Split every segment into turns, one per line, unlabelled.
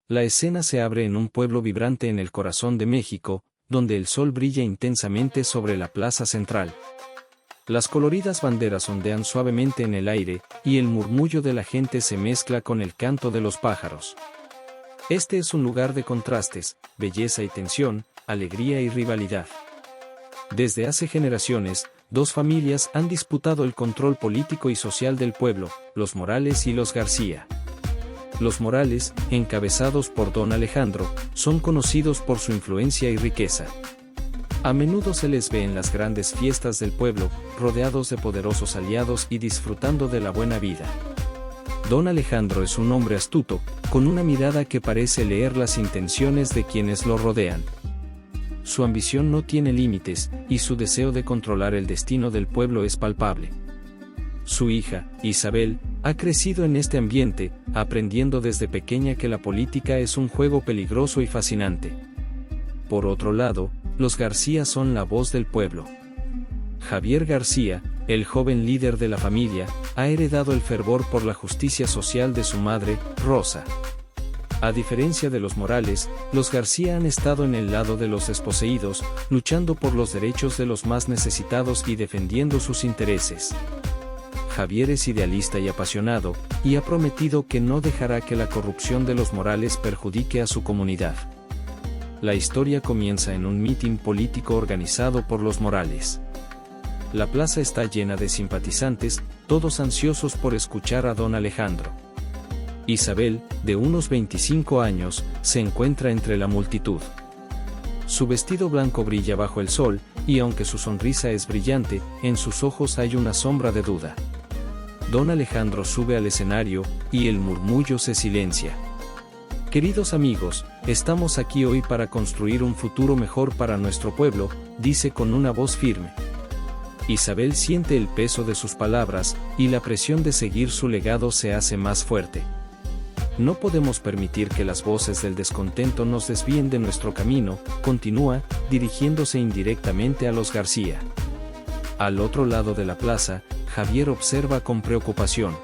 La escena se abre en un pueblo vibrante en el corazón de México, donde el sol brilla intensamente sobre la plaza central. Las coloridas banderas ondean suavemente en el aire, y el murmullo de la gente se mezcla con el canto de los pájaros. Este es un lugar de contrastes, belleza y tensión, alegría y rivalidad. Desde hace generaciones, dos familias han disputado el control político y social del pueblo, los Morales y los García. Los Morales, encabezados por don Alejandro, son conocidos por su influencia y riqueza. A menudo se les ve en las grandes fiestas del pueblo, rodeados de poderosos aliados y disfrutando de la buena vida. Don Alejandro es un hombre astuto, con una mirada que parece leer las intenciones de quienes lo rodean. Su ambición no tiene límites, y su deseo de controlar el destino del pueblo es palpable. Su hija, Isabel, ha crecido en este ambiente, aprendiendo desde pequeña que la política es un juego peligroso y fascinante. Por otro lado, los García son la voz del pueblo. Javier García, el joven líder de la familia, ha heredado el fervor por la justicia social de su madre, Rosa. A diferencia de los Morales, los García han estado en el lado de los desposeídos, luchando por los derechos de los más necesitados y defendiendo sus intereses. Javier es idealista y apasionado, y ha prometido que no dejará que la corrupción de los Morales perjudique a su comunidad. La historia comienza en un mitin político organizado por los Morales. La plaza está llena de simpatizantes, todos ansiosos por escuchar a don Alejandro. Isabel, de unos 25 años, se encuentra entre la multitud. Su vestido blanco brilla bajo el sol, y aunque su sonrisa es brillante, en sus ojos hay una sombra de duda. Don Alejandro sube al escenario, y el murmullo se silencia. Queridos amigos, estamos aquí hoy para construir un futuro mejor para nuestro pueblo, dice con una voz firme. Isabel siente el peso de sus palabras, y la presión de seguir su legado se hace más fuerte. No podemos permitir que las voces del descontento nos desvíen de nuestro camino, continúa, dirigiéndose indirectamente a los García. Al otro lado de la plaza, Javier observa con preocupación.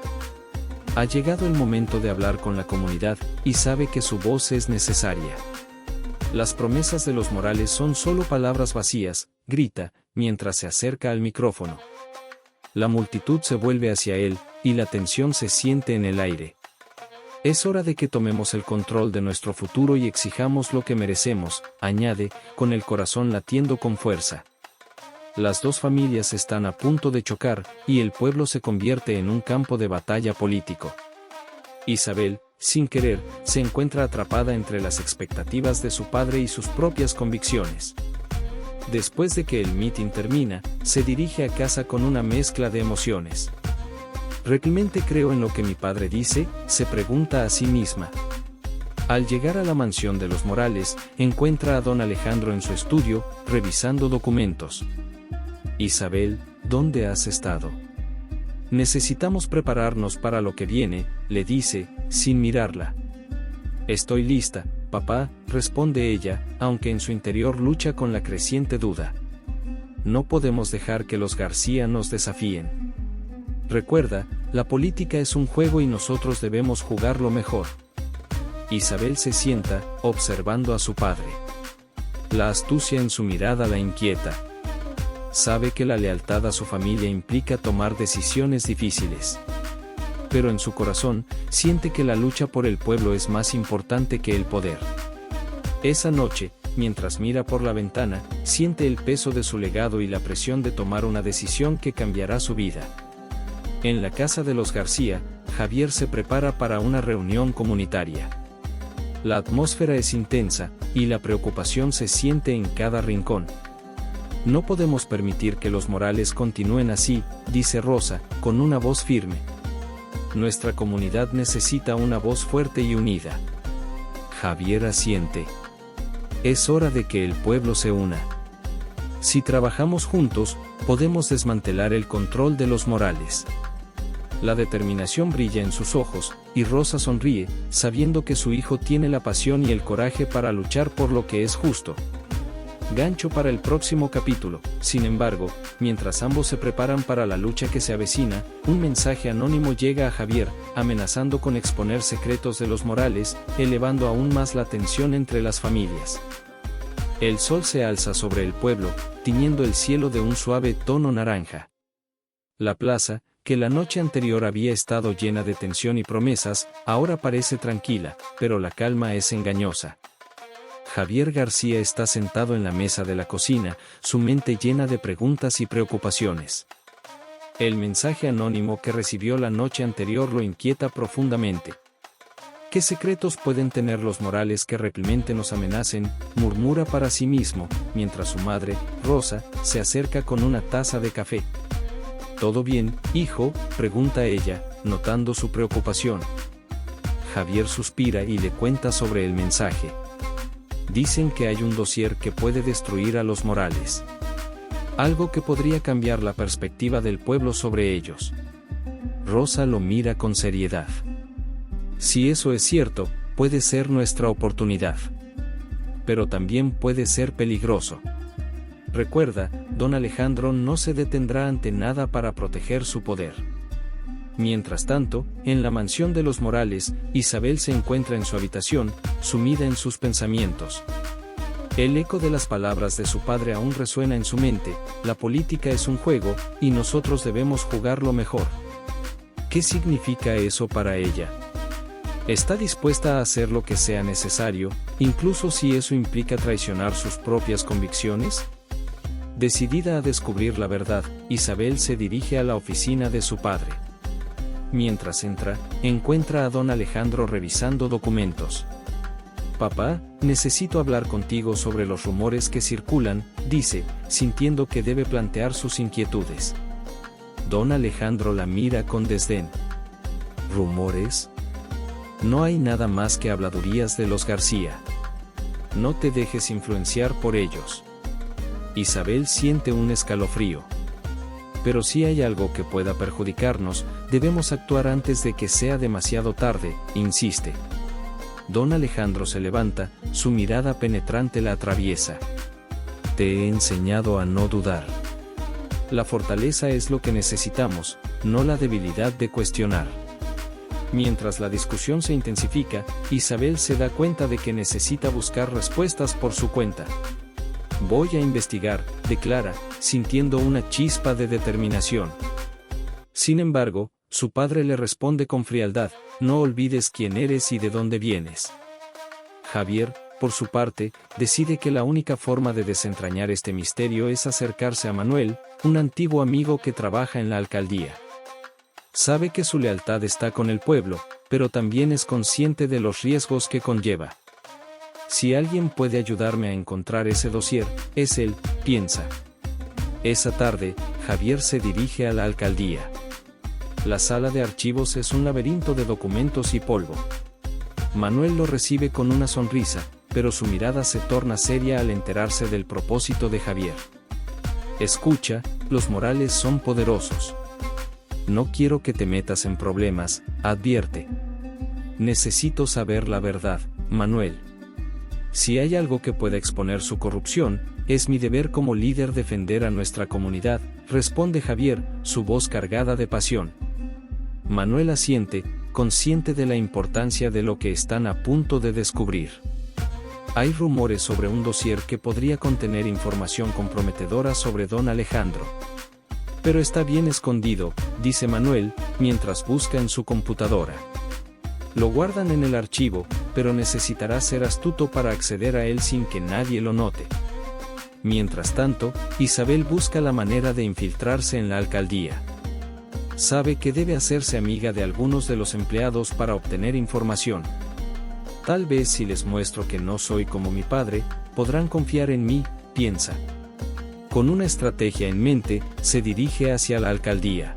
Ha llegado el momento de hablar con la comunidad, y sabe que su voz es necesaria. Las promesas de los Morales son solo palabras vacías, grita, mientras se acerca al micrófono. La multitud se vuelve hacia él, y la tensión se siente en el aire. Es hora de que tomemos el control de nuestro futuro y exijamos lo que merecemos, añade, con el corazón latiendo con fuerza. Las dos familias están a punto de chocar, y el pueblo se convierte en un campo de batalla político. Isabel, sin querer, se encuentra atrapada entre las expectativas de su padre y sus propias convicciones. Después de que el mitin termina, se dirige a casa con una mezcla de emociones. ¿Realmente creo en lo que mi padre dice?, se pregunta a sí misma. Al llegar a la mansión de los Morales, encuentra a don Alejandro en su estudio, revisando documentos. Isabel, ¿dónde has estado? Necesitamos prepararnos para lo que viene, le dice, sin mirarla. Estoy lista, papá, responde ella, aunque en su interior lucha con la creciente duda. No podemos dejar que los García nos desafíen. Recuerda, la política es un juego y nosotros debemos jugarlo mejor. Isabel se sienta, observando a su padre. La astucia en su mirada la inquieta. Sabe que la lealtad a su familia implica tomar decisiones difíciles. Pero en su corazón, siente que la lucha por el pueblo es más importante que el poder. Esa noche, mientras mira por la ventana, siente el peso de su legado y la presión de tomar una decisión que cambiará su vida. En la casa de los García, Javier se prepara para una reunión comunitaria. La atmósfera es intensa, y la preocupación se siente en cada rincón. No podemos permitir que los Morales continúen así, dice Rosa, con una voz firme. Nuestra comunidad necesita una voz fuerte y unida. Javier asiente. Es hora de que el pueblo se una. Si trabajamos juntos, podemos desmantelar el control de los Morales. La determinación brilla en sus ojos, y Rosa sonríe, sabiendo que su hijo tiene la pasión y el coraje para luchar por lo que es justo. Gancho para el próximo capítulo. Sin embargo, mientras ambos se preparan para la lucha que se avecina, un mensaje anónimo llega a Javier, amenazando con exponer secretos de los Morales, elevando aún más la tensión entre las familias. El sol se alza sobre el pueblo, tiñendo el cielo de un suave tono naranja. La plaza, que la noche anterior había estado llena de tensión y promesas, ahora parece tranquila, pero la calma es engañosa. Javier García está sentado en la mesa de la cocina, su mente llena de preguntas y preocupaciones. El mensaje anónimo que recibió la noche anterior lo inquieta profundamente. ¿Qué secretos pueden tener los Morales que realmente nos amenacen?, murmura para sí mismo, mientras su madre, Rosa, se acerca con una taza de café. ¿Todo bien, hijo?, pregunta ella, notando su preocupación. Javier suspira y le cuenta sobre el mensaje. Dicen que hay un dossier que puede destruir a los Morales. Algo que podría cambiar la perspectiva del pueblo sobre ellos. Rosa lo mira con seriedad. Si eso es cierto, puede ser nuestra oportunidad. Pero también puede ser peligroso. Recuerda, don Alejandro no se detendrá ante nada para proteger su poder. Mientras tanto, en la mansión de los Morales, Isabel se encuentra en su habitación, sumida en sus pensamientos. El eco de las palabras de su padre aún resuena en su mente: la política es un juego, y nosotros debemos jugarlo mejor. ¿Qué significa eso para ella? ¿Está dispuesta a hacer lo que sea necesario, incluso si eso implica traicionar sus propias convicciones? Decidida a descubrir la verdad, Isabel se dirige a la oficina de su padre. Mientras entra, encuentra a don Alejandro revisando documentos. Papá, necesito hablar contigo sobre los rumores que circulan, dice, sintiendo que debe plantear sus inquietudes. Don Alejandro la mira con desdén. ¿Rumores? No hay nada más que habladurías de los García. No te dejes influenciar por ellos. Isabel siente un escalofrío. Pero si hay algo que pueda perjudicarnos, debemos actuar antes de que sea demasiado tarde, insiste. Don Alejandro se levanta, su mirada penetrante la atraviesa. Te he enseñado a no dudar. La fortaleza es lo que necesitamos, no la debilidad de cuestionar. Mientras la discusión se intensifica, Isabel se da cuenta de que necesita buscar respuestas por su cuenta. Voy a investigar, declara, sintiendo una chispa de determinación. Sin embargo, su padre le responde con frialdad: no olvides quién eres y de dónde vienes. Javier, por su parte, decide que la única forma de desentrañar este misterio es acercarse a Manuel, un antiguo amigo que trabaja en la alcaldía. Sabe que su lealtad está con el pueblo, pero también es consciente de los riesgos que conlleva. Si alguien puede ayudarme a encontrar ese dossier, es él, piensa. Esa tarde, Javier se dirige a la alcaldía. La sala de archivos es un laberinto de documentos y polvo. Manuel lo recibe con una sonrisa, pero su mirada se torna seria al enterarse del propósito de Javier. Escucha, los Morales son poderosos. No quiero que te metas en problemas, advierte. Necesito saber la verdad, Manuel. Si hay algo que pueda exponer su corrupción, es mi deber como líder defender a nuestra comunidad, responde Javier, su voz cargada de pasión. Manuel asiente, consciente de la importancia de lo que están a punto de descubrir. Hay rumores sobre un dossier que podría contener información comprometedora sobre don Alejandro. Pero está bien escondido, dice Manuel, mientras busca en su computadora. Lo guardan en el archivo, pero necesitará ser astuto para acceder a él sin que nadie lo note. Mientras tanto, Isabel busca la manera de infiltrarse en la alcaldía. Sabe que debe hacerse amiga de algunos de los empleados para obtener información. Tal vez si les muestro que no soy como mi padre, podrán confiar en mí, piensa. Con una estrategia en mente, se dirige hacia la alcaldía.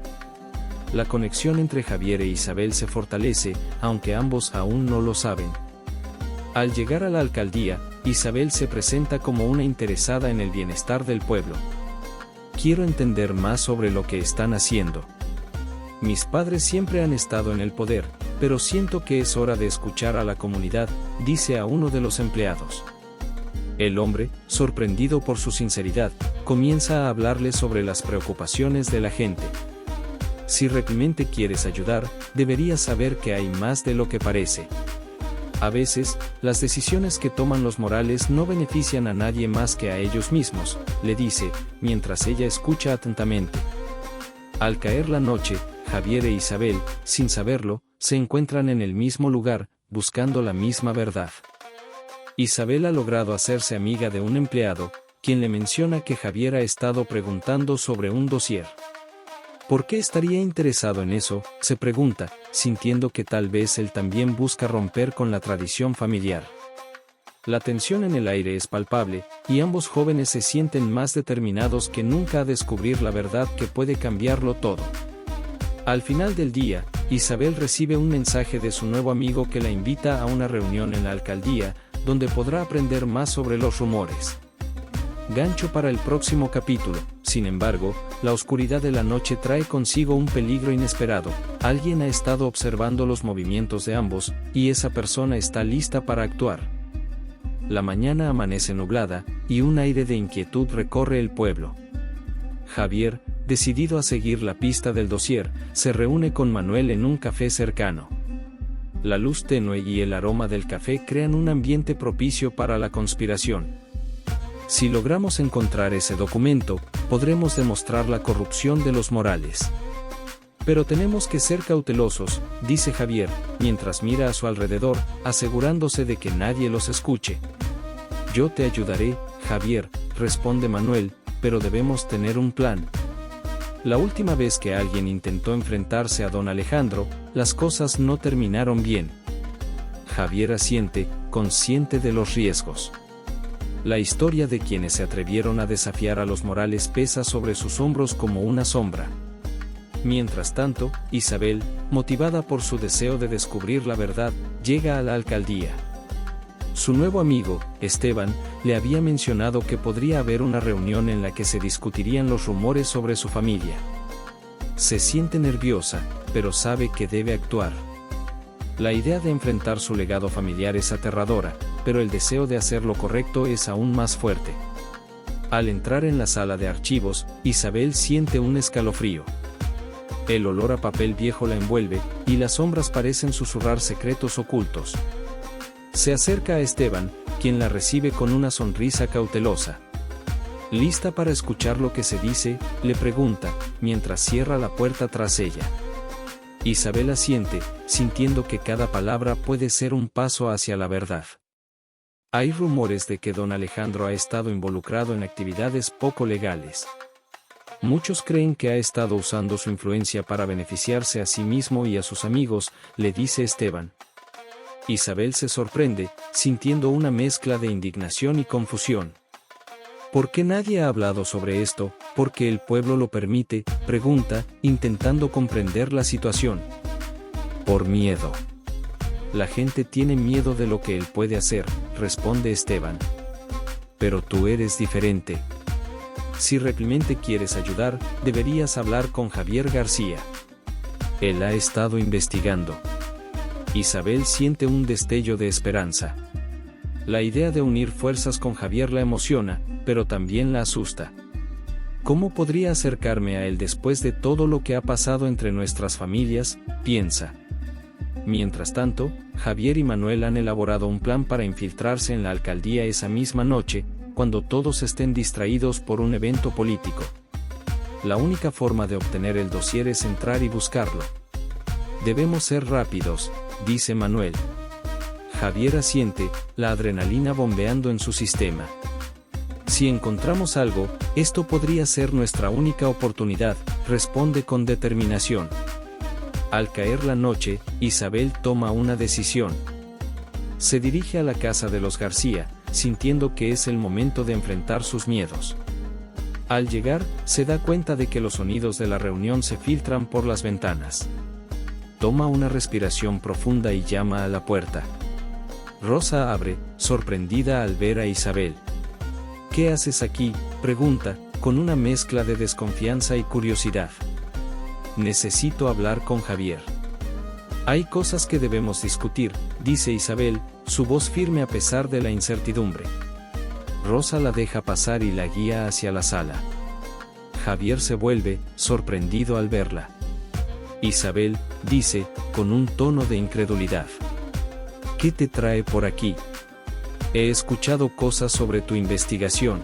La conexión entre Javier e Isabel se fortalece, aunque ambos aún no lo saben. Al llegar a la alcaldía, Isabel se presenta como una interesada en el bienestar del pueblo. Quiero entender más sobre lo que están haciendo. Mis padres siempre han estado en el poder, pero siento que es hora de escuchar a la comunidad, dice a uno de los empleados. El hombre, sorprendido por su sinceridad, comienza a hablarle sobre las preocupaciones de la gente. Si realmente quieres ayudar, deberías saber que hay más de lo que parece. A veces, las decisiones que toman los Morales no benefician a nadie más que a ellos mismos, le dice, mientras ella escucha atentamente. Al caer la noche, Javier e Isabel, sin saberlo, se encuentran en el mismo lugar, buscando la misma verdad. Isabel ha logrado hacerse amiga de un empleado, quien le menciona que Javier ha estado preguntando sobre un dossier. ¿Por qué estaría interesado en eso?, se pregunta, sintiendo que tal vez él también busca romper con la tradición familiar. La tensión en el aire es palpable, y ambos jóvenes se sienten más determinados que nunca a descubrir la verdad que puede cambiarlo todo. Al final del día, Isabel recibe un mensaje de su nuevo amigo que la invita a una reunión en la alcaldía, donde podrá aprender más sobre los rumores. Gancho para el próximo capítulo. Sin embargo, la oscuridad de la noche trae consigo un peligro inesperado. Alguien ha estado observando los movimientos de ambos, y esa persona está lista para actuar. La mañana amanece nublada, y un aire de inquietud recorre el pueblo. Javier, decidido a seguir la pista del dossier, se reúne con Manuel en un café cercano. La luz tenue y el aroma del café crean un ambiente propicio para la conspiración. Si logramos encontrar ese documento, podremos demostrar la corrupción de los Morales. Pero tenemos que ser cautelosos, dice Javier, mientras mira a su alrededor, asegurándose de que nadie los escuche. Yo te ayudaré, Javier, responde Manuel, pero debemos tener un plan. La última vez que alguien intentó enfrentarse a don Alejandro, las cosas no terminaron bien. Javier asiente, consciente de los riesgos. La historia de quienes se atrevieron a desafiar a los Morales pesa sobre sus hombros como una sombra. Mientras tanto, Isabel, motivada por su deseo de descubrir la verdad, llega a la alcaldía. Su nuevo amigo, Esteban, le había mencionado que podría haber una reunión en la que se discutirían los rumores sobre su familia. Se siente nerviosa, pero sabe que debe actuar. La idea de enfrentar su legado familiar es aterradora, pero el deseo de hacer lo correcto es aún más fuerte. Al entrar en la sala de archivos, Isabel siente un escalofrío. El olor a papel viejo la envuelve, y las sombras parecen susurrar secretos ocultos. Se acerca a Esteban, quien la recibe con una sonrisa cautelosa. ¿Lista para escuchar lo que se dice?, le pregunta, mientras cierra la puerta tras ella. Isabel asiente, sintiendo que cada palabra puede ser un paso hacia la verdad. Hay rumores de que don Alejandro ha estado involucrado en actividades poco legales. Muchos creen que ha estado usando su influencia para beneficiarse a sí mismo y a sus amigos, le dice Esteban. Isabel se sorprende, sintiendo una mezcla de indignación y confusión. ¿Por qué nadie ha hablado sobre esto? ¿Por qué el pueblo lo permite?, pregunta, intentando comprender la situación. Por miedo. La gente tiene miedo de lo que él puede hacer, responde Esteban. Pero tú eres diferente. Si realmente quieres ayudar, deberías hablar con Javier García. Él ha estado investigando. Isabel siente un destello de esperanza. La idea de unir fuerzas con Javier la emociona, pero también la asusta. ¿Cómo podría acercarme a él después de todo lo que ha pasado entre nuestras familias?, piensa. Mientras tanto, Javier y Manuel han elaborado un plan para infiltrarse en la alcaldía esa misma noche, cuando todos estén distraídos por un evento político. La única forma de obtener el dossier es entrar y buscarlo. Debemos ser rápidos, dice Manuel. Javier asiente, la adrenalina bombeando en su sistema. Si encontramos algo, esto podría ser nuestra única oportunidad, responde con determinación. Al caer la noche, Isabel toma una decisión. Se dirige a la casa de los García, sintiendo que es el momento de enfrentar sus miedos. Al llegar, se da cuenta de que los sonidos de la reunión se filtran por las ventanas. Toma una respiración profunda y llama a la puerta. Rosa abre, sorprendida al ver a Isabel. ¿Qué haces aquí?, pregunta, con una mezcla de desconfianza y curiosidad. Necesito hablar con Javier. Hay cosas que debemos discutir, dice Isabel, su voz firme a pesar de la incertidumbre. Rosa la deja pasar y la guía hacia la sala. Javier se vuelve, sorprendido al verla. Isabel, dice, con un tono de incredulidad. ¿Qué te trae por aquí? He escuchado cosas sobre tu investigación.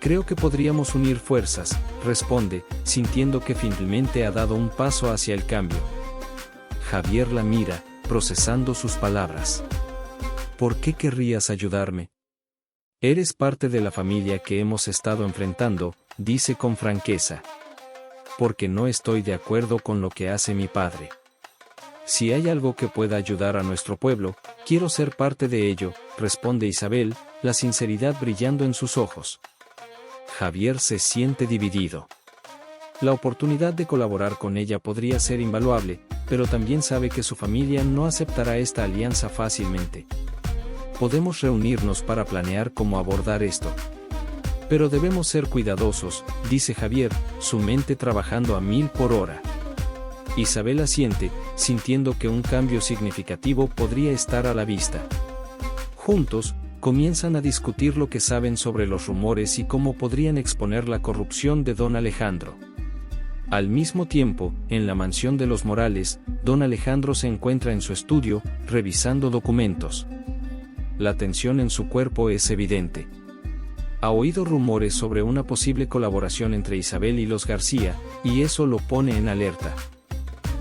Creo que podríamos unir fuerzas, responde, sintiendo que finalmente ha dado un paso hacia el cambio. Javier la mira, procesando sus palabras. ¿Por qué querrías ayudarme? Eres parte de la familia que hemos estado enfrentando, dice con franqueza. Porque no estoy de acuerdo con lo que hace mi padre. Si hay algo que pueda ayudar a nuestro pueblo, quiero ser parte de ello, responde Isabel, la sinceridad brillando en sus ojos. Javier se siente dividido. La oportunidad de colaborar con ella podría ser invaluable, pero también sabe que su familia no aceptará esta alianza fácilmente. Podemos reunirnos para planear cómo abordar esto. Pero debemos ser cuidadosos, dice Javier, su mente trabajando a 1000 por hora. Isabel asiente, sintiendo que un cambio significativo podría estar a la vista. Juntos, comienzan a discutir lo que saben sobre los rumores y cómo podrían exponer la corrupción de don Alejandro. Al mismo tiempo, en la mansión de los Morales, don Alejandro se encuentra en su estudio, revisando documentos. La tensión en su cuerpo es evidente. Ha oído rumores sobre una posible colaboración entre Isabel y los García, y eso lo pone en alerta.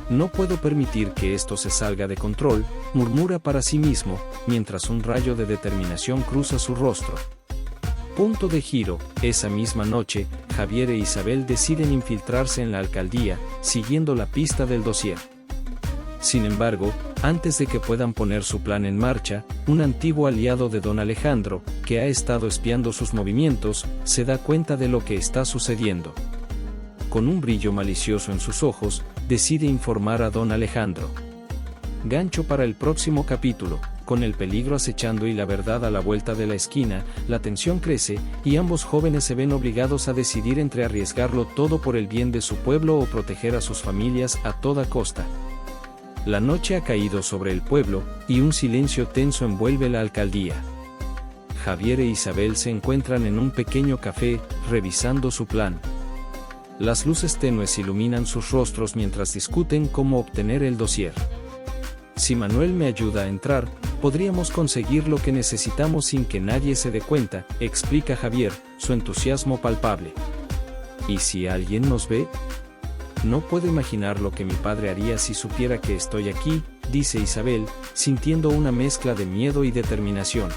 No puedo permitir que esto se salga de control, murmura para sí mismo, mientras un rayo de determinación cruza su rostro. Punto de giro, esa misma noche, Javier e Isabel deciden infiltrarse en la alcaldía, siguiendo la pista del dossier. Sin embargo, antes de que puedan poner su plan en marcha, un antiguo aliado de don Alejandro, que ha estado espiando sus movimientos, se da cuenta de lo que está sucediendo. Con un brillo malicioso en sus ojos, decide informar a don Alejandro. Gancho para el próximo capítulo. Con el peligro acechando y la verdad a la vuelta de la esquina, la tensión crece, y ambos jóvenes se ven obligados a decidir entre arriesgarlo todo por el bien de su pueblo o proteger a sus familias a toda costa. La noche ha caído sobre el pueblo, y un silencio tenso envuelve la alcaldía. Javier e Isabel se encuentran en un pequeño café, revisando su plan. Las luces tenues iluminan sus rostros mientras discuten cómo obtener el dossier. Si Manuel me ayuda a entrar, podríamos conseguir lo que necesitamos sin que nadie se dé cuenta, explica Javier, su entusiasmo palpable. ¿Y si alguien nos ve? No puedo imaginar lo que mi padre haría si supiera que estoy aquí, dice Isabel, sintiendo una mezcla de miedo y determinación.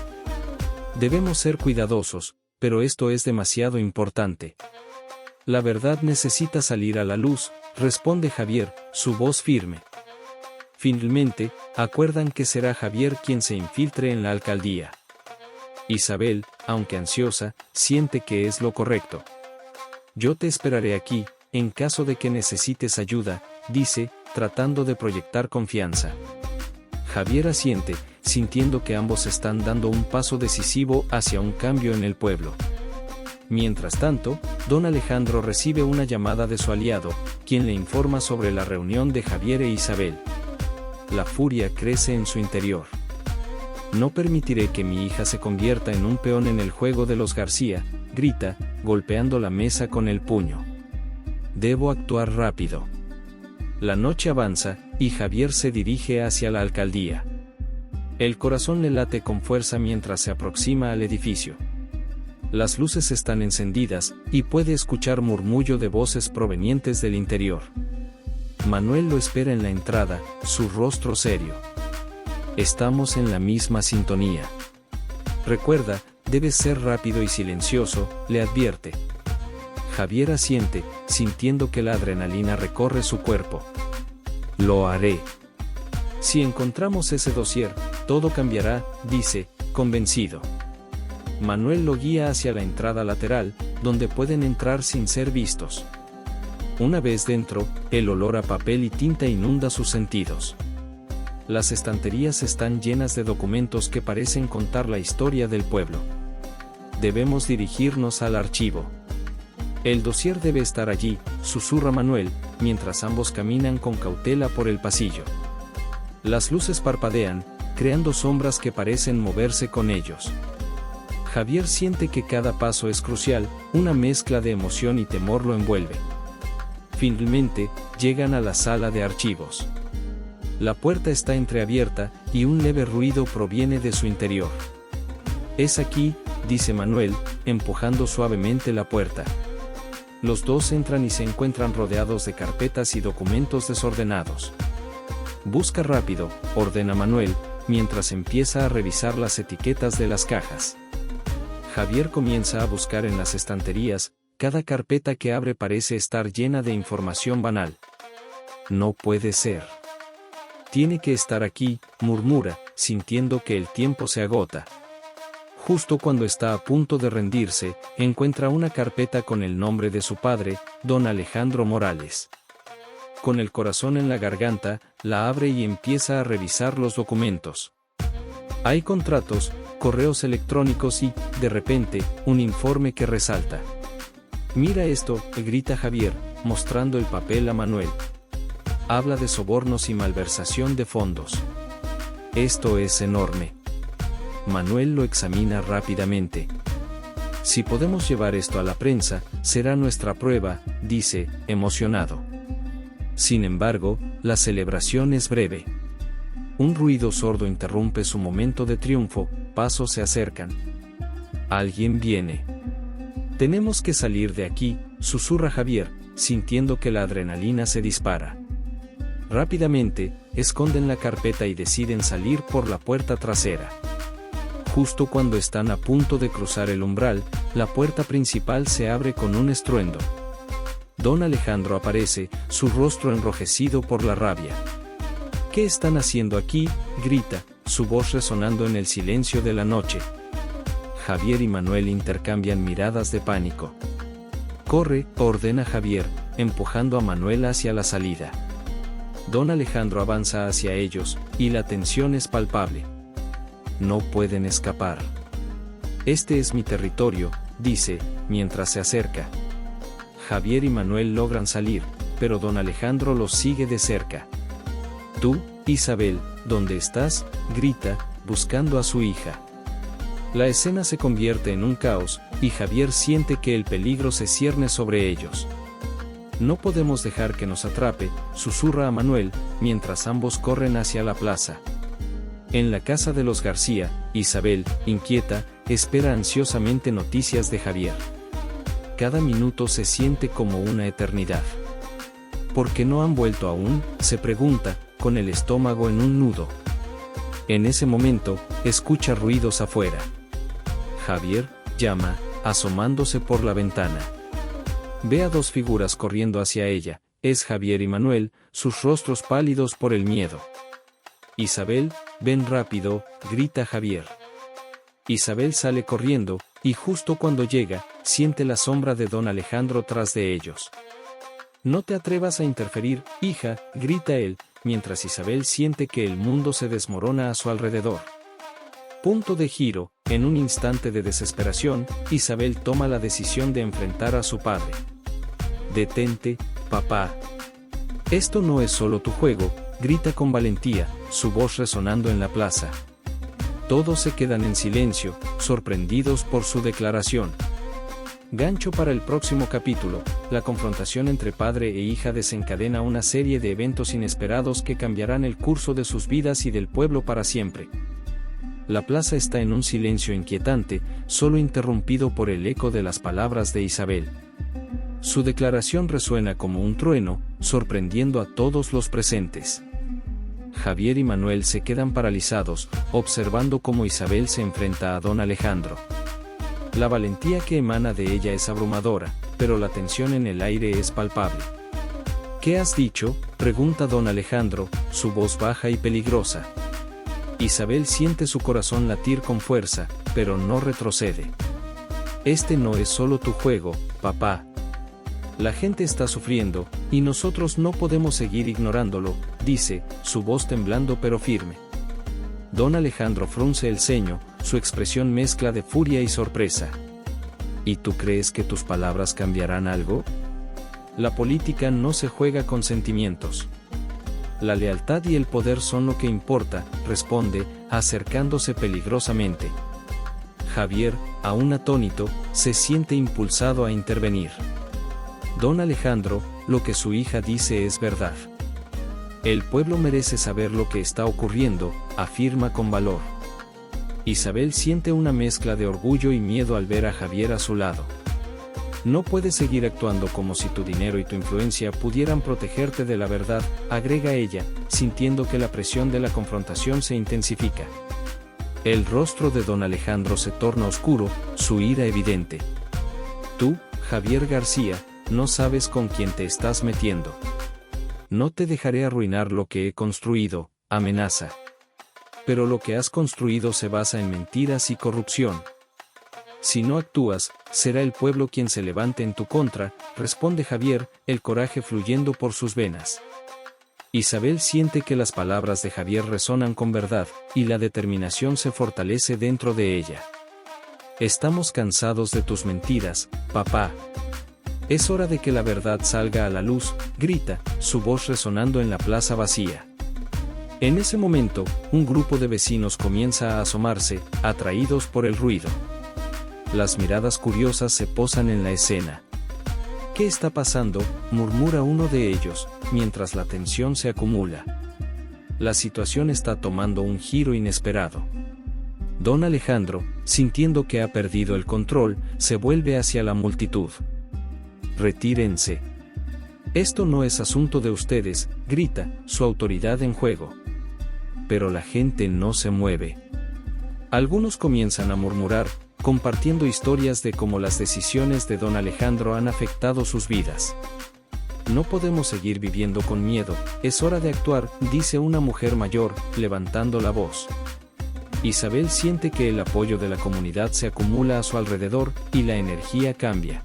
Debemos ser cuidadosos, pero esto es demasiado importante. La verdad necesita salir a la luz, responde Javier, su voz firme. Finalmente, acuerdan que será Javier quien se infiltre en la alcaldía. Isabel, aunque ansiosa, siente que es lo correcto. Yo te esperaré aquí, en caso de que necesites ayuda, dice, tratando de proyectar confianza. Javier asiente, sintiendo que ambos están dando un paso decisivo hacia un cambio en el pueblo. Mientras tanto, don Alejandro recibe una llamada de su aliado, quien le informa sobre la reunión de Javier e Isabel. La furia crece en su interior. No permitiré que mi hija se convierta en un peón en el juego de los García, grita, golpeando la mesa con el puño. Debo actuar rápido. La noche avanza, y Javier se dirige hacia la alcaldía. El corazón le late con fuerza mientras se aproxima al edificio. Las luces están encendidas, y puede escuchar murmullo de voces provenientes del interior. Manuel lo espera en la entrada, su rostro serio. Estamos en la misma sintonía. Recuerda, debes ser rápido y silencioso, le advierte. Javier asiente, sintiendo que la adrenalina recorre su cuerpo. Lo haré. Si encontramos ese dossier, todo cambiará, dice, convencido. Manuel lo guía hacia la entrada lateral, donde pueden entrar sin ser vistos. Una vez dentro, el olor a papel y tinta inunda sus sentidos. Las estanterías están llenas de documentos que parecen contar la historia del pueblo. Debemos dirigirnos al archivo. El dossier debe estar allí, susurra Manuel, mientras ambos caminan con cautela por el pasillo. Las luces parpadean, creando sombras que parecen moverse con ellos. Javier siente que cada paso es crucial, una mezcla de emoción y temor lo envuelve. Finalmente, llegan a la sala de archivos. La puerta está entreabierta, y un leve ruido proviene de su interior. «Es aquí», dice Manuel, empujando suavemente la puerta. Los dos entran y se encuentran rodeados de carpetas y documentos desordenados. «Busca rápido», ordena Manuel, mientras empieza a revisar las etiquetas de las cajas. Javier comienza a buscar en las estanterías, cada carpeta que abre parece estar llena de información banal. «No puede ser. Tiene que estar aquí», murmura, sintiendo que el tiempo se agota. Justo cuando está a punto de rendirse, encuentra una carpeta con el nombre de su padre, don Alejandro Morales. Con el corazón en la garganta, la abre y empieza a revisar los documentos. Hay contratos, correos electrónicos y, de repente, un informe que resalta. «Mira esto», grita Javier, mostrando el papel a Manuel. Habla de sobornos y malversación de fondos. «Esto es enorme». Manuel lo examina rápidamente. «Si podemos llevar esto a la prensa, será nuestra prueba», dice, emocionado. Sin embargo, la celebración es breve. Un ruido sordo interrumpe su momento de triunfo, pasos se acercan. «Alguien viene. Tenemos que salir de aquí», susurra Javier, sintiendo que la adrenalina se dispara. Rápidamente, esconden la carpeta y deciden salir por la puerta trasera. Justo cuando están a punto de cruzar el umbral, la puerta principal se abre con un estruendo. Don Alejandro aparece, su rostro enrojecido por la rabia. «¿Qué están haciendo aquí?», grita, su voz resonando en el silencio de la noche. Javier y Manuel intercambian miradas de pánico. «Corre», ordena Javier, empujando a Manuel hacia la salida. Don Alejandro avanza hacia ellos, y la tensión es palpable. «No pueden escapar. Este es mi territorio», dice, mientras se acerca. Javier y Manuel logran salir, pero don Alejandro los sigue de cerca. «Tú, Isabel, ¿dónde estás?», grita, buscando a su hija. La escena se convierte en un caos, y Javier siente que el peligro se cierne sobre ellos. «No podemos dejar que nos atrape», susurra a Manuel, mientras ambos corren hacia la plaza. En la casa de los García, Isabel, inquieta, espera ansiosamente noticias de Javier. Cada minuto se siente como una eternidad. «¿Por qué no han vuelto aún?», se pregunta, con el estómago en un nudo. En ese momento, escucha ruidos afuera. Javier llama, asomándose por la ventana. Ve a dos figuras corriendo hacia ella, es Javier y Manuel, sus rostros pálidos por el miedo. «Isabel, ven rápido», grita Javier. Isabel sale corriendo, y justo cuando llega, siente la sombra de don Alejandro tras de ellos. «No te atrevas a interferir, hija», grita él, mientras Isabel siente que el mundo se desmorona a su alrededor. Punto de giro, en un instante de desesperación, Isabel toma la decisión de enfrentar a su padre. «Detente, papá. Esto no es solo tu juego», grita con valentía, su voz resonando en la plaza. Todos se quedan en silencio, sorprendidos por su declaración. Gancho para el próximo capítulo, la confrontación entre padre e hija desencadena una serie de eventos inesperados que cambiarán el curso de sus vidas y del pueblo para siempre. La plaza está en un silencio inquietante, solo interrumpido por el eco de las palabras de Isabel. Su declaración resuena como un trueno, sorprendiendo a todos los presentes. Javier y Manuel se quedan paralizados, observando cómo Isabel se enfrenta a don Alejandro. La valentía que emana de ella es abrumadora, pero la tensión en el aire es palpable. «¿Qué has dicho?», pregunta don Alejandro, su voz baja y peligrosa. Isabel siente su corazón latir con fuerza, pero no retrocede. «Este no es solo tu juego, papá. La gente está sufriendo, y nosotros no podemos seguir ignorándolo», dice, su voz temblando pero firme. Don Alejandro frunce el ceño, su expresión mezcla de furia y sorpresa. «¿Y tú crees que tus palabras cambiarán algo? La política no se juega con sentimientos. La lealtad y el poder son lo que importa», responde, acercándose peligrosamente. Javier, aún atónito, se siente impulsado a intervenir. Don Alejandro, lo que su hija dice es verdad. El pueblo merece saber lo que está ocurriendo, afirma con valor. Isabel siente una mezcla de orgullo y miedo al ver a Javier a su lado. No puedes seguir actuando como si tu dinero y tu influencia pudieran protegerte de la verdad, agrega ella, sintiendo que la presión de la confrontación se intensifica. El rostro de don Alejandro se torna oscuro, su ira evidente. Tú, Javier García, no sabes con quién te estás metiendo. No te dejaré arruinar lo que he construido, amenaza. Pero lo que has construido se basa en mentiras y corrupción. Si no actúas, será el pueblo quien se levante en tu contra, responde Javier, el coraje fluyendo por sus venas. Isabel siente que las palabras de Javier resonan con verdad, y la determinación se fortalece dentro de ella. Estamos cansados de tus mentiras, papá. Es hora de que la verdad salga a la luz, grita, su voz resonando en la plaza vacía. En ese momento, un grupo de vecinos comienza a asomarse, atraídos por el ruido. Las miradas curiosas se posan en la escena. ¿Qué está pasando?, murmura uno de ellos, mientras la tensión se acumula. La situación está tomando un giro inesperado. Don Alejandro, sintiendo que ha perdido el control, se vuelve hacia la multitud. Retírense. Esto no es asunto de ustedes, grita, su autoridad en juego. Pero la gente no se mueve. Algunos comienzan a murmurar, compartiendo historias de cómo las decisiones de don Alejandro han afectado sus vidas. No podemos seguir viviendo con miedo, es hora de actuar, dice una mujer mayor, levantando la voz. Isabel siente que el apoyo de la comunidad se acumula a su alrededor, y la energía cambia.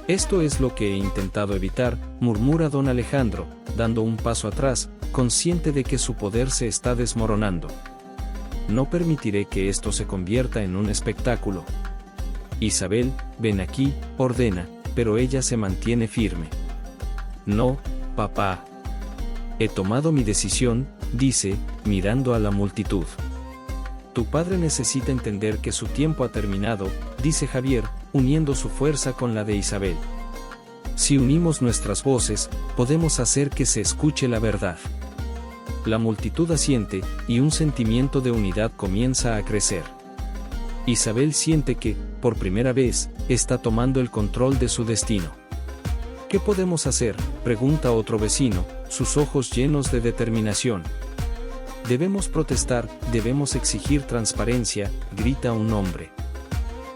Esto es lo que he intentado evitar, murmura don Alejandro, dando un paso atrás, consciente de que su poder se está desmoronando. No permitiré que esto se convierta en un espectáculo. Isabel, ven aquí, ordena, pero ella se mantiene firme. No, papá. He tomado mi decisión, dice, mirando a la multitud. Tu padre necesita entender que su tiempo ha terminado, dice Javier, uniendo su fuerza con la de Isabel. Si unimos nuestras voces, podemos hacer que se escuche la verdad. La multitud asiente, y un sentimiento de unidad comienza a crecer. Isabel siente que, por primera vez, está tomando el control de su destino. ¿Qué podemos hacer?, pregunta otro vecino, sus ojos llenos de determinación. Debemos protestar, debemos exigir transparencia, grita un hombre.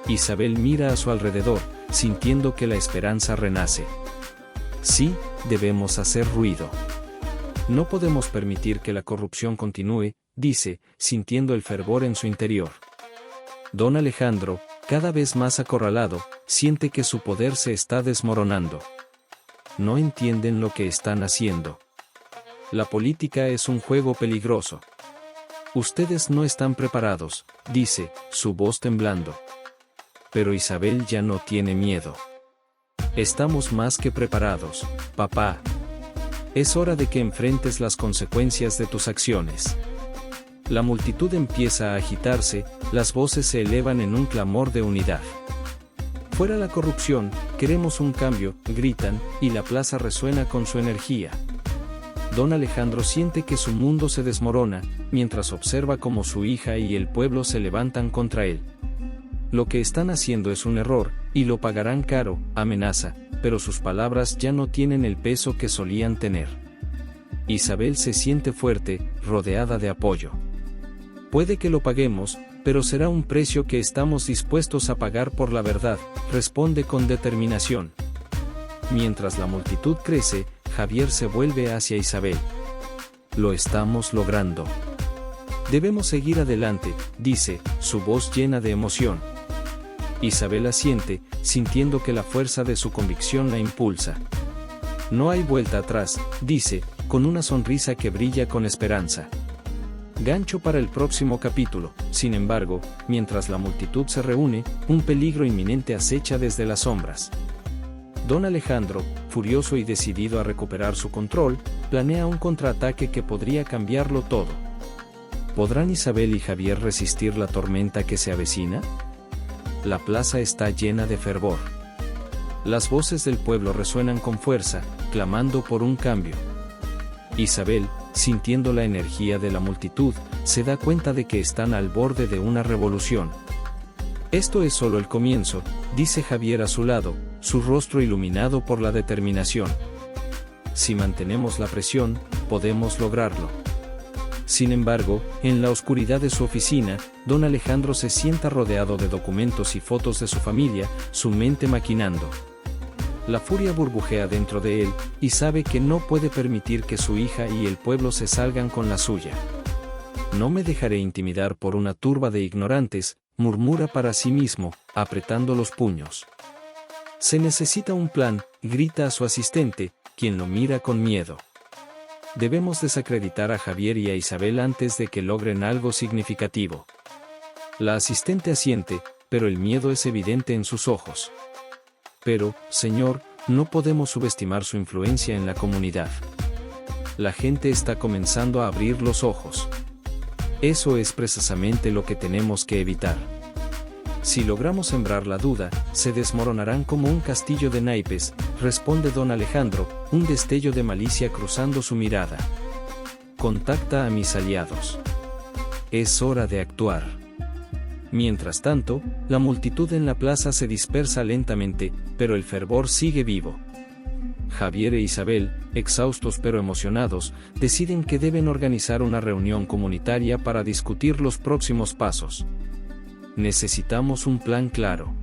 Isabel mira a su alrededor, sintiendo que la esperanza renace. Sí, debemos hacer ruido. No podemos permitir que la corrupción continúe, dice, sintiendo el fervor en su interior. Don Alejandro, cada vez más acorralado, siente que su poder se está desmoronando. No entienden lo que están haciendo. La política es un juego peligroso. Ustedes no están preparados, dice, su voz temblando. Pero Isabel ya no tiene miedo. Estamos más que preparados, papá. Es hora de que enfrentes las consecuencias de tus acciones. La multitud empieza a agitarse, las voces se elevan en un clamor de unidad. Fuera la corrupción, queremos un cambio, gritan, y la plaza resuena con su energía. Don Alejandro siente que su mundo se desmorona, mientras observa cómo su hija y el pueblo se levantan contra él. Lo que están haciendo es un error, y lo pagarán caro, amenaza, pero sus palabras ya no tienen el peso que solían tener. Isabel se siente fuerte, rodeada de apoyo. Puede que lo paguemos, pero será un precio que estamos dispuestos a pagar por la verdad, responde con determinación. Mientras la multitud crece, Javier se vuelve hacia Isabel. Lo estamos logrando. Debemos seguir adelante, dice, su voz llena de emoción. Isabel asiente, sintiendo que la fuerza de su convicción la impulsa. No hay vuelta atrás, dice, con una sonrisa que brilla con esperanza. Gancho para el próximo capítulo. Sin embargo, mientras la multitud se reúne, un peligro inminente acecha desde las sombras. Don Alejandro, furioso y decidido a recuperar su control, planea un contraataque que podría cambiarlo todo. ¿Podrán Isabel y Javier resistir la tormenta que se avecina? la plaza está llena de fervor. Las voces del pueblo resuenan con fuerza, clamando por un cambio. Isabel, sintiendo la energía de la multitud, se da cuenta de que están al borde de una revolución. Esto es solo el comienzo, dice Javier a su lado, su rostro iluminado por la determinación. Si mantenemos la presión, podemos lograrlo. Sin embargo, en la oscuridad de su oficina, don Alejandro se sienta rodeado de documentos y fotos de su familia, su mente maquinando. La furia burbujea dentro de él, y sabe que no puede permitir que su hija y el pueblo se salgan con la suya. No me dejaré intimidar por una turba de ignorantes, murmura para sí mismo, apretando los puños. Se necesita un plan, grita a su asistente, quien lo mira con miedo. Debemos desacreditar a Javier y a Isabel antes de que logren algo significativo. La asistente asiente, pero el miedo es evidente en sus ojos. Pero, señor, no podemos subestimar su influencia en la comunidad. La gente está comenzando a abrir los ojos. Eso es precisamente lo que tenemos que evitar. Si logramos sembrar la duda, se desmoronarán como un castillo de naipes, responde don Alejandro, un destello de malicia cruzando su mirada. Contacta a mis aliados. Es hora de actuar. Mientras tanto, la multitud en la plaza se dispersa lentamente, pero el fervor sigue vivo. Javier e Isabel, exhaustos pero emocionados, deciden que deben organizar una reunión comunitaria para discutir los próximos pasos. Necesitamos un plan claro.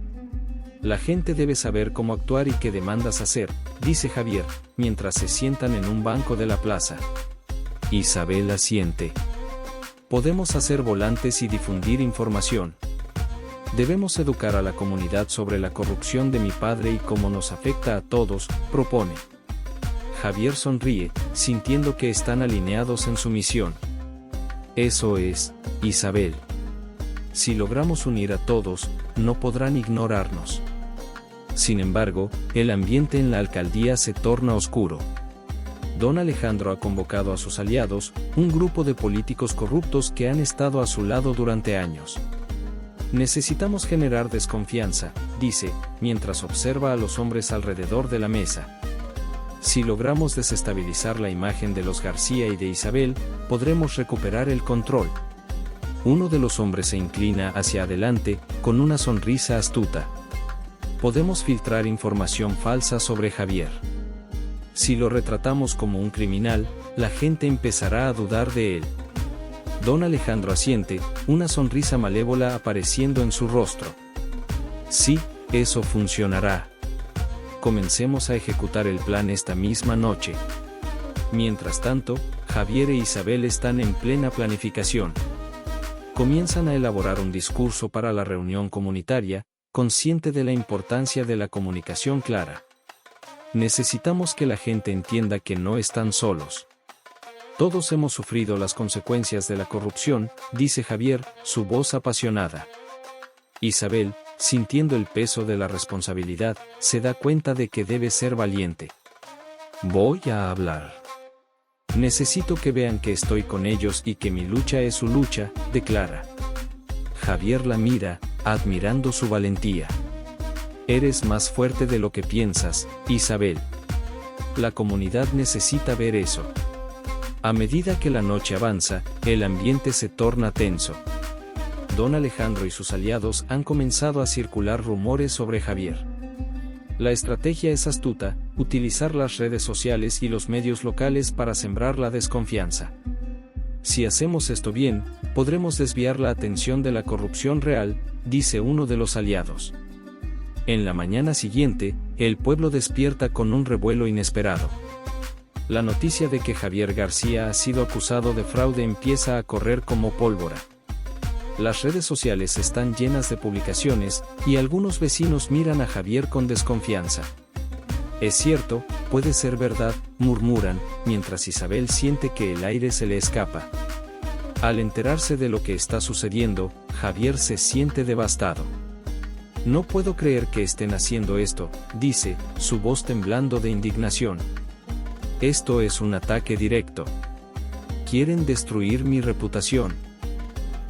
La gente debe saber cómo actuar y qué demandas hacer, dice Javier, mientras se sientan en un banco de la plaza. Isabel asiente. Podemos hacer volantes y difundir información. Debemos educar a la comunidad sobre la corrupción de mi padre y cómo nos afecta a todos, propone. Javier sonríe, sintiendo que están alineados en su misión. Eso es, Isabel. Si logramos unir a todos, no podrán ignorarnos. Sin embargo, el ambiente en la alcaldía se torna oscuro. Don Alejandro ha convocado a sus aliados, un grupo de políticos corruptos que han estado a su lado durante años. Necesitamos generar desconfianza, dice, mientras observa a los hombres alrededor de la mesa. Si logramos desestabilizar la imagen de los García y de Isabel, podremos recuperar el control. Uno de los hombres se inclina hacia adelante, con una sonrisa astuta. Podemos filtrar información falsa sobre Javier. Si lo retratamos como un criminal, la gente empezará a dudar de él. Don Alejandro asiente, una sonrisa malévola apareciendo en su rostro. Sí, eso funcionará. Comencemos a ejecutar el plan esta misma noche. Mientras tanto, Javier e Isabel están en plena planificación. Comienzan a elaborar un discurso para la reunión comunitaria, consciente de la importancia de la comunicación clara. Necesitamos que la gente entienda que no están solos. Todos hemos sufrido las consecuencias de la corrupción, dice Javier, su voz apasionada. Isabel, sintiendo el peso de la responsabilidad, se da cuenta de que debe ser valiente. Voy a hablar. Necesito que vean que estoy con ellos y que mi lucha es su lucha, declara. Javier la mira, admirando su valentía. Eres más fuerte de lo que piensas, Isabel. La comunidad necesita ver eso. A medida que la noche avanza, el ambiente se torna tenso. Don Alejandro y sus aliados han comenzado a circular rumores sobre Javier. La estrategia es astuta, utilizar las redes sociales y los medios locales para sembrar la desconfianza. Si hacemos esto bien, podremos desviar la atención de la corrupción real, dice uno de los aliados. En la mañana siguiente, el pueblo despierta con un revuelo inesperado. La noticia de que Javier García ha sido acusado de fraude empieza a correr como pólvora. Las redes sociales están llenas de publicaciones, y algunos vecinos miran a Javier con desconfianza. Es cierto, puede ser verdad, murmuran, mientras Isabel siente que el aire se le escapa. Al enterarse de lo que está sucediendo, Javier se siente devastado. No puedo creer que estén haciendo esto, dice, su voz temblando de indignación. Esto es un ataque directo. Quieren destruir mi reputación.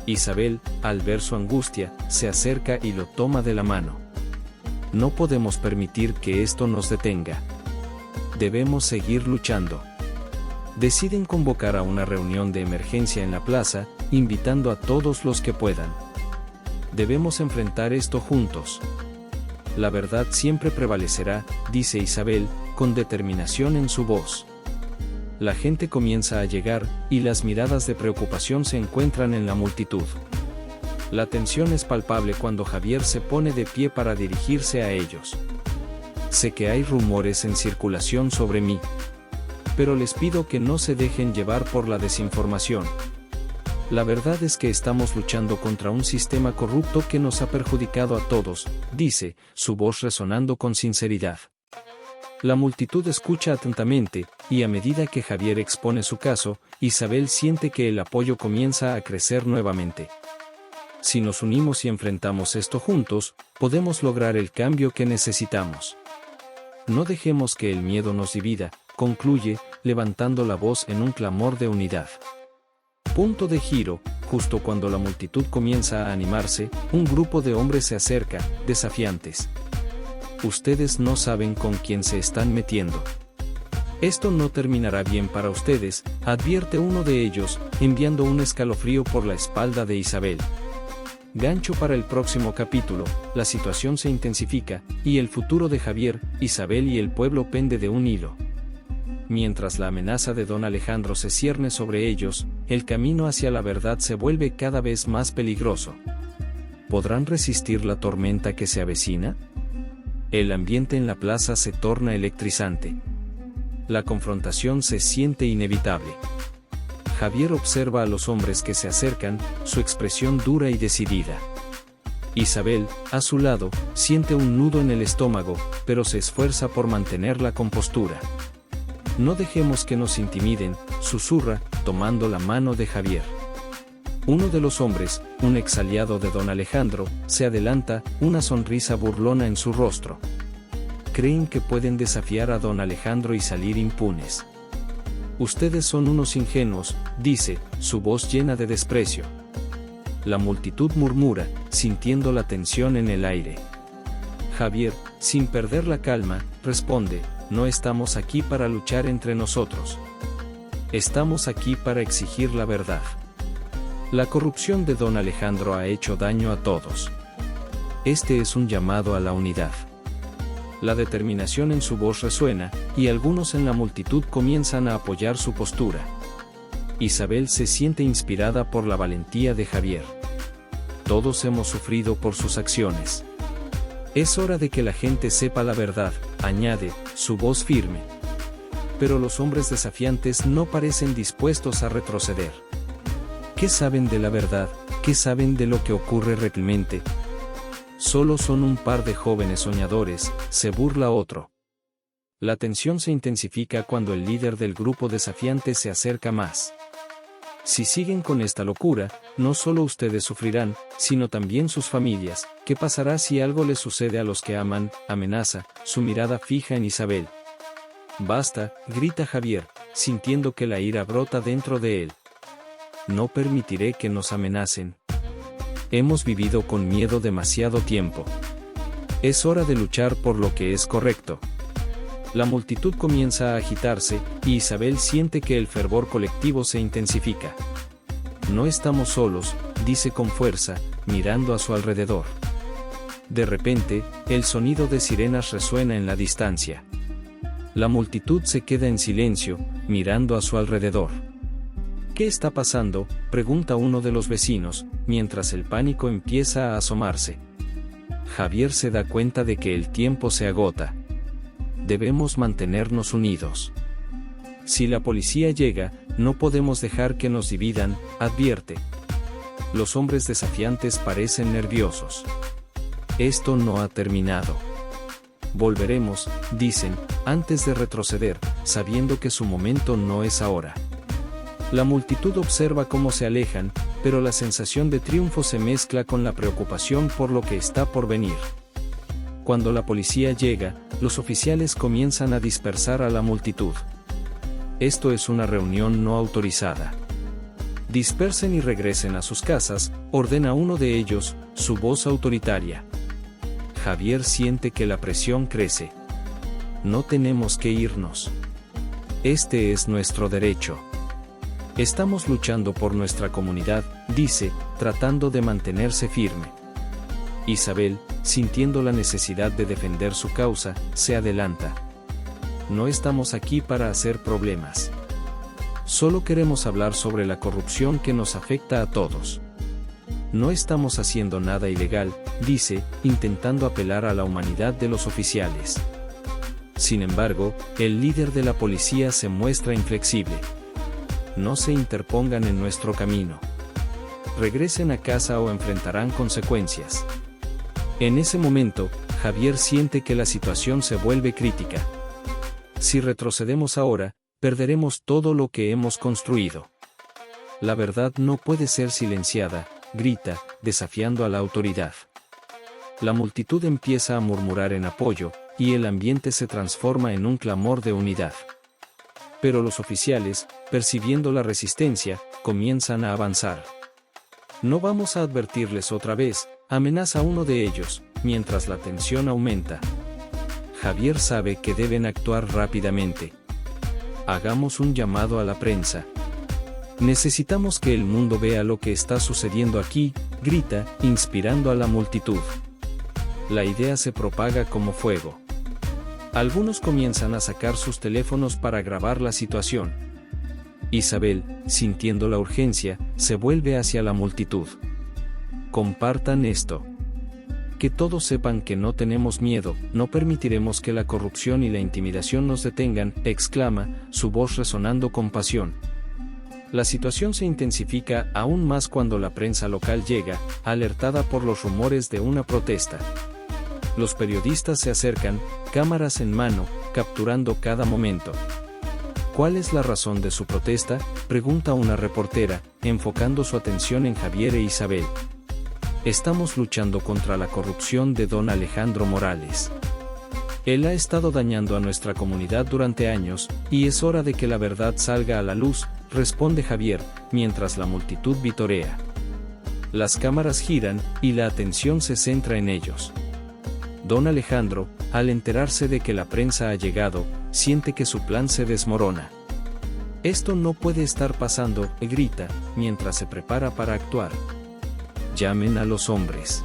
Isabel, al ver su angustia, se acerca y lo toma de la mano. No podemos permitir que esto nos detenga. Debemos seguir luchando. Deciden convocar a una reunión de emergencia en la plaza, invitando a todos los que puedan. Debemos enfrentar esto juntos. La verdad siempre prevalecerá, dice Isabel, con determinación en su voz. La gente comienza a llegar, y las miradas de preocupación se encuentran en la multitud. La tensión es palpable cuando Javier se pone de pie para dirigirse a ellos. Sé que hay rumores en circulación sobre mí. Pero les pido que no se dejen llevar por la desinformación. La verdad es que estamos luchando contra un sistema corrupto que nos ha perjudicado a todos, dice, su voz resonando con sinceridad. La multitud escucha atentamente, y a medida que Javier expone su caso, Isabel siente que el apoyo comienza a crecer nuevamente. Si nos unimos y enfrentamos esto juntos, podemos lograr el cambio que necesitamos. No dejemos que el miedo nos divida, concluye, levantando la voz en un clamor de unidad. Punto de giro, justo cuando la multitud comienza a animarse, un grupo de hombres se acerca, desafiantes. Ustedes no saben con quién se están metiendo. Esto no terminará bien para ustedes, advierte uno de ellos, enviando un escalofrío por la espalda de Isabel. Gancho para el próximo capítulo, la situación se intensifica, y el futuro de Javier, Isabel y el pueblo pende de un hilo. Mientras la amenaza de don Alejandro se cierne sobre ellos, el camino hacia la verdad se vuelve cada vez más peligroso. ¿Podrán resistir la tormenta que se avecina? El ambiente en la plaza se torna electrizante. La confrontación se siente inevitable. Javier observa a los hombres que se acercan, su expresión dura y decidida. Isabel, a su lado, siente un nudo en el estómago, pero se esfuerza por mantener la compostura. No dejemos que nos intimiden, susurra, tomando la mano de Javier. Uno de los hombres, un exaliado de don Alejandro, se adelanta, una sonrisa burlona en su rostro. Creen que pueden desafiar a don Alejandro y salir impunes. Ustedes son unos ingenuos, dice, su voz llena de desprecio. La multitud murmura, sintiendo la tensión en el aire. Javier, sin perder la calma, responde, no estamos aquí para luchar entre nosotros. Estamos aquí para exigir la verdad. La corrupción de don Alejandro ha hecho daño a todos. Este es un llamado a la unidad. La determinación en su voz resuena, y algunos en la multitud comienzan a apoyar su postura. Isabel se siente inspirada por la valentía de Javier. Todos hemos sufrido por sus acciones. Es hora de que la gente sepa la verdad, añade, su voz firme. Pero los hombres desafiantes no parecen dispuestos a retroceder. ¿Qué saben de la verdad? ¿Qué saben de lo que ocurre realmente? Solo son un par de jóvenes soñadores, se burla otro. La tensión se intensifica cuando el líder del grupo desafiante se acerca más. Si siguen con esta locura, no solo ustedes sufrirán, sino también sus familias. ¿Qué pasará si algo les sucede a los que aman? Amenaza, su mirada fija en Isabel. Basta, grita Javier, sintiendo que la ira brota dentro de él. No permitiré que nos amenacen. Hemos vivido con miedo demasiado tiempo. Es hora de luchar por lo que es correcto. La multitud comienza a agitarse, y Isabel siente que el fervor colectivo se intensifica. No estamos solos, dice con fuerza, mirando a su alrededor. De repente, el sonido de sirenas resuena en la distancia. La multitud se queda en silencio, mirando a su alrededor. ¿Qué está pasando?, pregunta uno de los vecinos, mientras el pánico empieza a asomarse. Javier se da cuenta de que el tiempo se agota. Debemos mantenernos unidos. Si la policía llega, no podemos dejar que nos dividan, advierte. Los hombres desafiantes parecen nerviosos. Esto no ha terminado. Volveremos, dicen, antes de retroceder, sabiendo que su momento no es ahora. La multitud observa cómo se alejan, pero la sensación de triunfo se mezcla con la preocupación por lo que está por venir. Cuando la policía llega, los oficiales comienzan a dispersar a la multitud. Esto es una reunión no autorizada. Dispersen y regresen a sus casas, ordena uno de ellos, su voz autoritaria. Javier siente que la presión crece. No tenemos que irnos. Este es nuestro derecho. Estamos luchando por nuestra comunidad, dice, tratando de mantenerse firme. Isabel, sintiendo la necesidad de defender su causa, se adelanta. No estamos aquí para hacer problemas. Solo queremos hablar sobre la corrupción que nos afecta a todos. No estamos haciendo nada ilegal, dice, intentando apelar a la humanidad de los oficiales. Sin embargo, el líder de la policía se muestra inflexible. No se interpongan en nuestro camino. Regresen a casa o enfrentarán consecuencias. En ese momento, Javier siente que la situación se vuelve crítica. Si retrocedemos ahora, perderemos todo lo que hemos construido. La verdad no puede ser silenciada, grita, desafiando a la autoridad. La multitud empieza a murmurar en apoyo, y el ambiente se transforma en un clamor de unidad. Pero los oficiales, percibiendo la resistencia, comienzan a avanzar. No vamos a advertirles otra vez, amenaza uno de ellos, mientras la tensión aumenta. Javier sabe que deben actuar rápidamente. Hagamos un llamado a la prensa. Necesitamos que el mundo vea lo que está sucediendo aquí, grita, inspirando a la multitud. La idea se propaga como fuego. Algunos comienzan a sacar sus teléfonos para grabar la situación. Isabel, sintiendo la urgencia, se vuelve hacia la multitud. Compartan esto. Que todos sepan que no tenemos miedo, no permitiremos que la corrupción y la intimidación nos detengan, exclama, su voz resonando con pasión. La situación se intensifica aún más cuando la prensa local llega, alertada por los rumores de una protesta. Los periodistas se acercan, cámaras en mano, capturando cada momento. ¿Cuál es la razón de su protesta?, pregunta una reportera, enfocando su atención en Javier e Isabel. Estamos luchando contra la corrupción de don Alejandro Morales. Él ha estado dañando a nuestra comunidad durante años, y es hora de que la verdad salga a la luz, responde Javier, mientras la multitud vitorea. Las cámaras giran, y la atención se centra en ellos. Don Alejandro, al enterarse de que la prensa ha llegado, siente que su plan se desmorona. Esto no puede estar pasando, grita, mientras se prepara para actuar. Llamen a los hombres.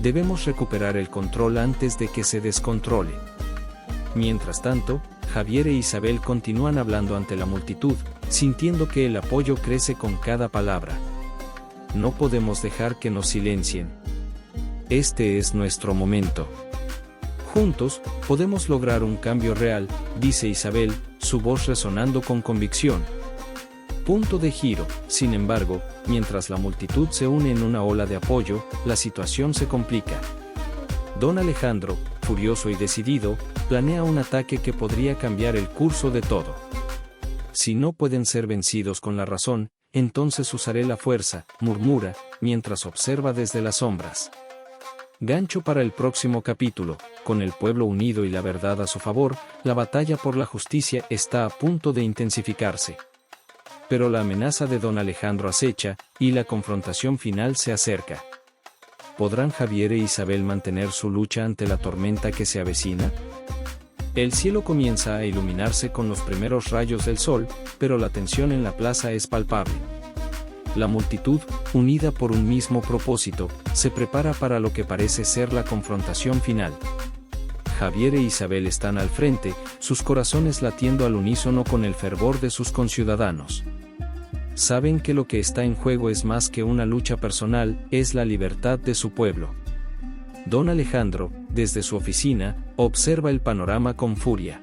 Debemos recuperar el control antes de que se descontrole. Mientras tanto, Javier e Isabel continúan hablando ante la multitud, sintiendo que el apoyo crece con cada palabra. No podemos dejar que nos silencien. Este es nuestro momento. Juntos, podemos lograr un cambio real, dice Isabel, su voz resonando con convicción. Punto de giro, sin embargo, mientras la multitud se une en una ola de apoyo, la situación se complica. Don Alejandro, furioso y decidido, planea un ataque que podría cambiar el curso de todo. Si no pueden ser vencidos con la razón, entonces usaré la fuerza, murmura, mientras observa desde las sombras. Gancho para el próximo capítulo. Con el pueblo unido y la verdad a su favor, la batalla por la justicia está a punto de intensificarse. Pero la amenaza de don Alejandro acecha, y la confrontación final se acerca. ¿Podrán Javier e Isabel mantener su lucha ante la tormenta que se avecina? El cielo comienza a iluminarse con los primeros rayos del sol, pero la tensión en la plaza es palpable. La multitud, unida por un mismo propósito, se prepara para lo que parece ser la confrontación final. Javier e Isabel están al frente, sus corazones latiendo al unísono con el fervor de sus conciudadanos. Saben que lo que está en juego es más que una lucha personal, es la libertad de su pueblo. Don Alejandro, desde su oficina, observa el panorama con furia.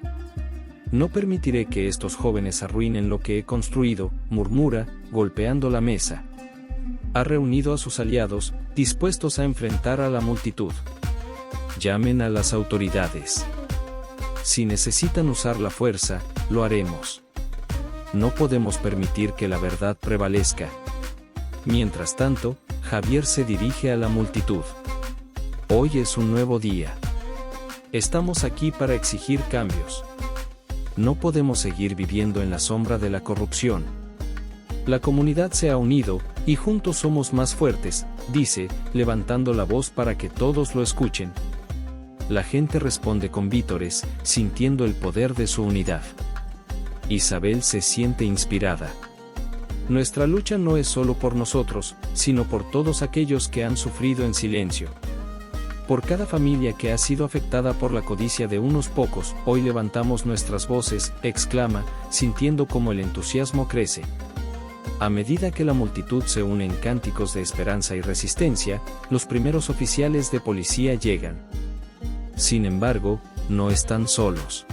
No permitiré que estos jóvenes arruinen lo que he construido, murmura, golpeando la mesa. Ha reunido a sus aliados, dispuestos a enfrentar a la multitud. Llamen a las autoridades. Si necesitan usar la fuerza, lo haremos. No podemos permitir que la verdad prevalezca. Mientras tanto, Javier se dirige a la multitud. Hoy es un nuevo día. Estamos aquí para exigir cambios. No podemos seguir viviendo en la sombra de la corrupción. La comunidad se ha unido, y juntos somos más fuertes, dice, levantando la voz para que todos lo escuchen. La gente responde con vítores, sintiendo el poder de su unidad. Isabel se siente inspirada. Nuestra lucha no es solo por nosotros, sino por todos aquellos que han sufrido en silencio. Por cada familia que ha sido afectada por la codicia de unos pocos, hoy levantamos nuestras voces, exclama, sintiendo cómo el entusiasmo crece. A medida que la multitud se une en cánticos de esperanza y resistencia, los primeros oficiales de policía llegan. Sin embargo, no están solos.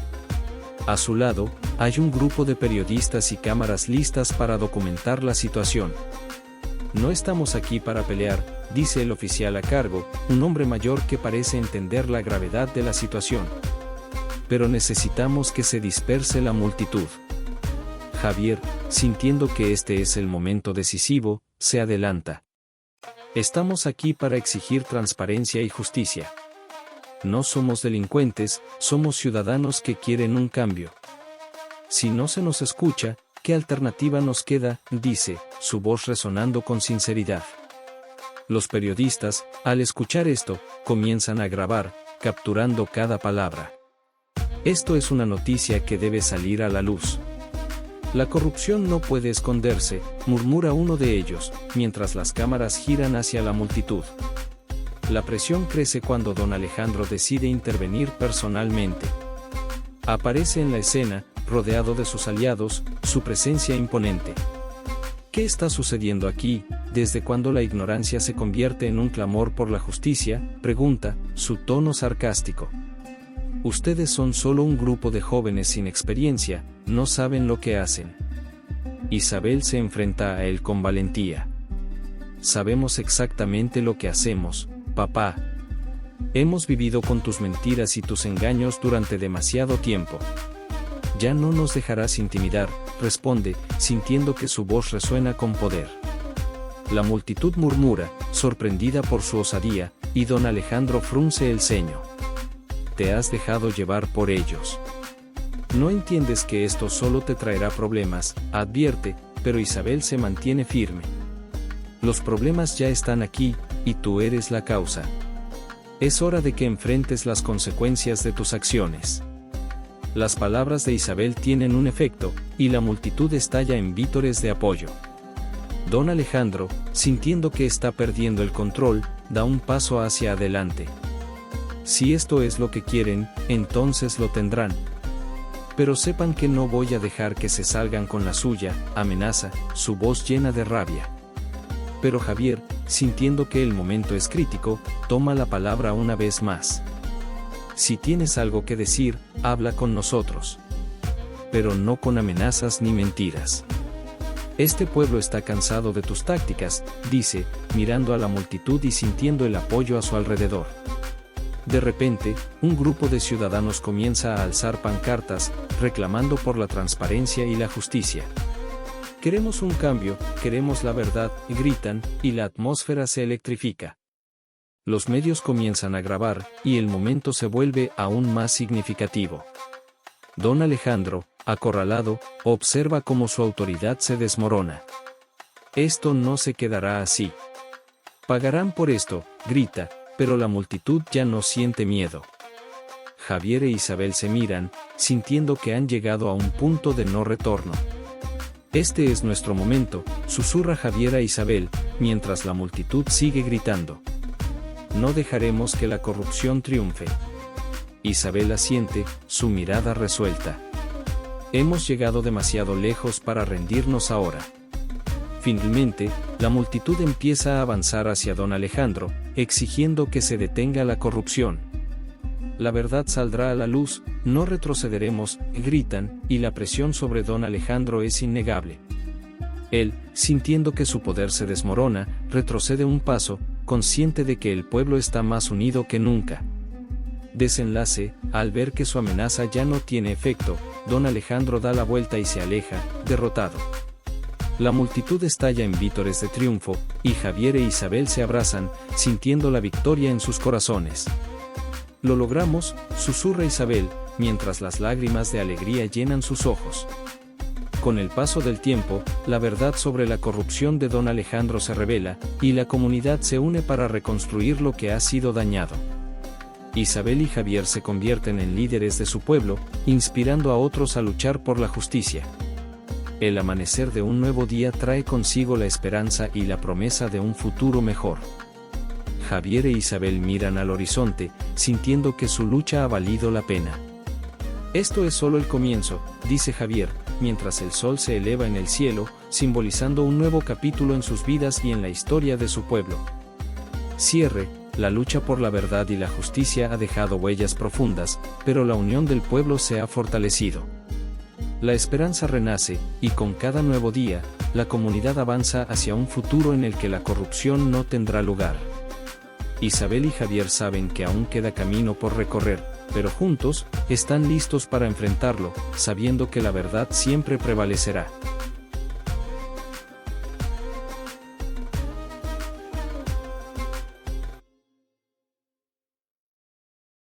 A su lado, hay un grupo de periodistas y cámaras listas para documentar la situación. No estamos aquí para pelear, dice el oficial a cargo, un hombre mayor que parece entender la gravedad de la situación. Pero necesitamos que se disperse la multitud. Javier, sintiendo que este es el momento decisivo, se adelanta. Estamos aquí para exigir transparencia y justicia. No somos delincuentes, somos ciudadanos que quieren un cambio. Si no se nos escucha, ¿qué alternativa nos queda?, dice, su voz resonando con sinceridad. Los periodistas, al escuchar esto, comienzan a grabar, capturando cada palabra. Esto es una noticia que debe salir a la luz. La corrupción no puede esconderse, murmura uno de ellos, mientras las cámaras giran hacia la multitud. La presión crece cuando don Alejandro decide intervenir personalmente. Aparece en la escena, rodeado de sus aliados, su presencia imponente. ¿Qué está sucediendo aquí? ¿Desde cuándo la ignorancia se convierte en un clamor por la justicia?, pregunta, su tono sarcástico. Ustedes son solo un grupo de jóvenes sin experiencia, no saben lo que hacen. Isabel se enfrenta a él con valentía. Sabemos exactamente lo que hacemos, papá. Hemos vivido con tus mentiras y tus engaños durante demasiado tiempo. Ya no nos dejarás intimidar, responde, sintiendo que su voz resuena con poder. La multitud murmura, sorprendida por su osadía, y don Alejandro frunce el ceño. Te has dejado llevar por ellos. No entiendes que esto solo te traerá problemas, advierte, pero Isabel se mantiene firme. Los problemas ya están aquí, y tú eres la causa. Es hora de que enfrentes las consecuencias de tus acciones. Las palabras de Isabel tienen un efecto, y la multitud estalla en vítores de apoyo. Don Alejandro, sintiendo que está perdiendo el control, da un paso hacia adelante. Si esto es lo que quieren, entonces lo tendrán. Pero sepan que no voy a dejar que se salgan con la suya, amenaza, su voz llena de rabia. Pero Javier, sintiendo que el momento es crítico, toma la palabra una vez más. Si tienes algo que decir, habla con nosotros. Pero no con amenazas ni mentiras. Este pueblo está cansado de tus tácticas, dice, mirando a la multitud y sintiendo el apoyo a su alrededor. De repente, un grupo de ciudadanos comienza a alzar pancartas, reclamando por la transparencia y la justicia. Queremos un cambio, queremos la verdad, gritan, y la atmósfera se electrifica. Los medios comienzan a grabar, y el momento se vuelve aún más significativo. Don Alejandro, acorralado, observa cómo su autoridad se desmorona. Esto no se quedará así. Pagarán por esto, grita, pero la multitud ya no siente miedo. Javier e Isabel se miran, sintiendo que han llegado a un punto de no retorno. Este es nuestro momento, susurra Javier a Isabel, mientras la multitud sigue gritando. No dejaremos que la corrupción triunfe. Isabel asiente, su mirada resuelta. Hemos llegado demasiado lejos para rendirnos ahora. Finalmente, la multitud empieza a avanzar hacia don Alejandro, exigiendo que se detenga la corrupción. La verdad saldrá a la luz, no retrocederemos, gritan, y la presión sobre don Alejandro es innegable. Él, sintiendo que su poder se desmorona, retrocede un paso, consciente de que el pueblo está más unido que nunca. Desenlace, al ver que su amenaza ya no tiene efecto, don Alejandro da la vuelta y se aleja, derrotado. La multitud estalla en vítores de triunfo, y Javier e Isabel se abrazan, sintiendo la victoria en sus corazones. Lo logramos, susurra Isabel, mientras las lágrimas de alegría llenan sus ojos. Con el paso del tiempo, la verdad sobre la corrupción de don Alejandro se revela, y la comunidad se une para reconstruir lo que ha sido dañado. Isabel y Javier se convierten en líderes de su pueblo, inspirando a otros a luchar por la justicia. El amanecer de un nuevo día trae consigo la esperanza y la promesa de un futuro mejor. Javier e Isabel miran al horizonte, sintiendo que su lucha ha valido la pena. Esto es solo el comienzo, dice Javier, mientras el sol se eleva en el cielo, simbolizando un nuevo capítulo en sus vidas y en la historia de su pueblo. Cierre: la lucha por la verdad y la justicia ha dejado huellas profundas, pero la unión del pueblo se ha fortalecido. La esperanza renace, y con cada nuevo día, la comunidad avanza hacia un futuro en el que la corrupción no tendrá lugar. Isabel y Javier saben que aún queda camino por recorrer, pero juntos, están listos para enfrentarlo, sabiendo que la verdad siempre prevalecerá.